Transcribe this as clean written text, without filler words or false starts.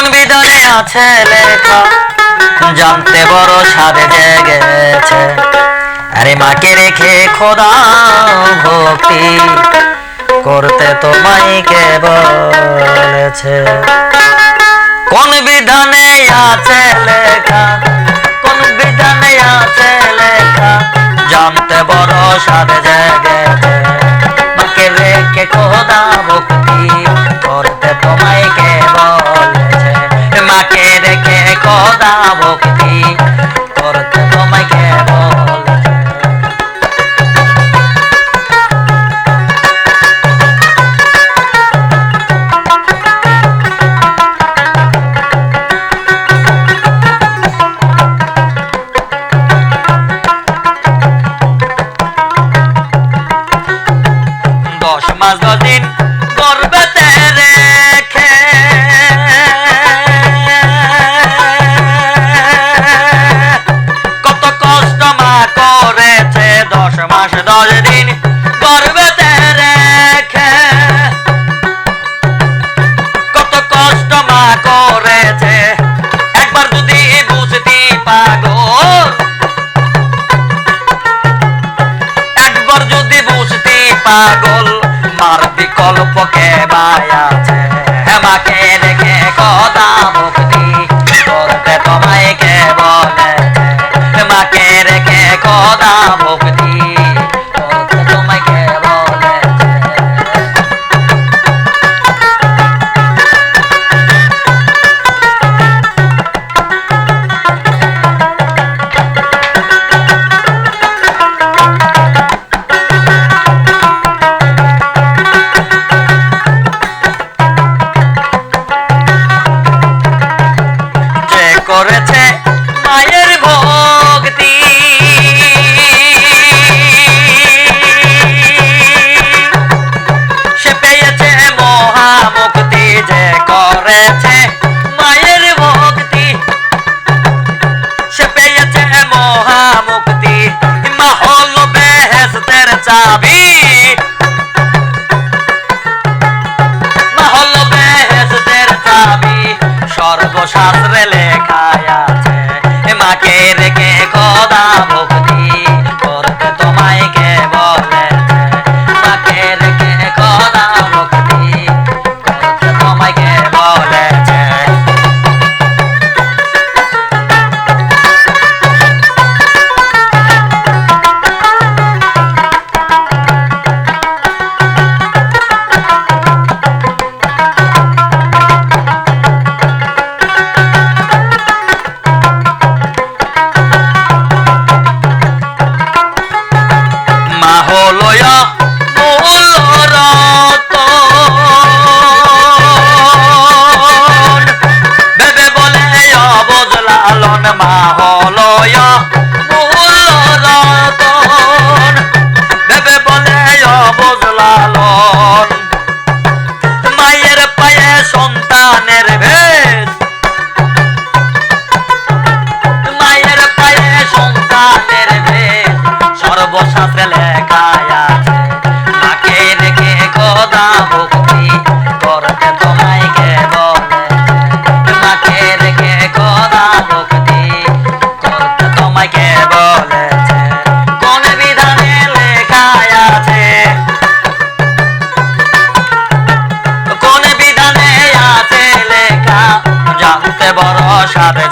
কোন বিধানে আছে লেখা জানতে বড় সাধে জেগেছে। আরে মাকে রেখে খোদা ভক্তি করতে তোমায় কে বলেছে। কোন বিধানে আছে লেখা, কোন বিধানে আছে লেখা জানতে বড় সাধে জেগেছে। মাকে রেখে খোদা ভক্তি করতে তোমায় কে বলেছে। মাকে রেখে খোদা ভক্তি করতে তোমায় কে বলেছে। মাস 10 দিন গর্ভেতে রেখে কত কষ্ট মা করেছে। 10 মাস 10 দিন গর্ভেতে রেখে কত কষ্ট মা করেছে। একবার যদি বুঝতি পাগল, একবার যদি বুঝতি পাগল মার বিকল্প কে আছে। মাকে রেখে খোদা ভক্তি করতে তোমায় কে বলেছে। মাকে রেখে খোদা ভক্তি করতে তোমায় কে বলেছে। করেছে মায়ের ভক্তি সে পেয়েছে মহামুক্তি। যে করেছে মায়ের ভক্তি সে পেয়েছে মহামুক্তি। মা হলো বেহেশতের চাবি, মা হলো বেহেশতের চাবি সর্বশাস্ত্রে লেখা আছে। মাকে রেখে খোদা ভক্তি করতে তোমায় কে বলেছে। মাকে রেখে খোদা ভক্তি করতে তোমায় কে বলেছে। মা হলো মূল রতন ভেবে বলে অবুঝ লালন। মায়ের পায়ে সন্তানের ভেদ, মায়ের পায়ে সন্তানের ভেদ সর্বশাস্ত্রে লেখা আছে। মাকে রেখে খোদা ভক্তি করতে তোমায় কে বলেছে। মাকে রেখে খোদা ভক্তি করতে তোমায় কে বলেছে। কোন বিধানে লেখা আছে, কোন বিধানে আছে লেখা জানতে বড় সাধে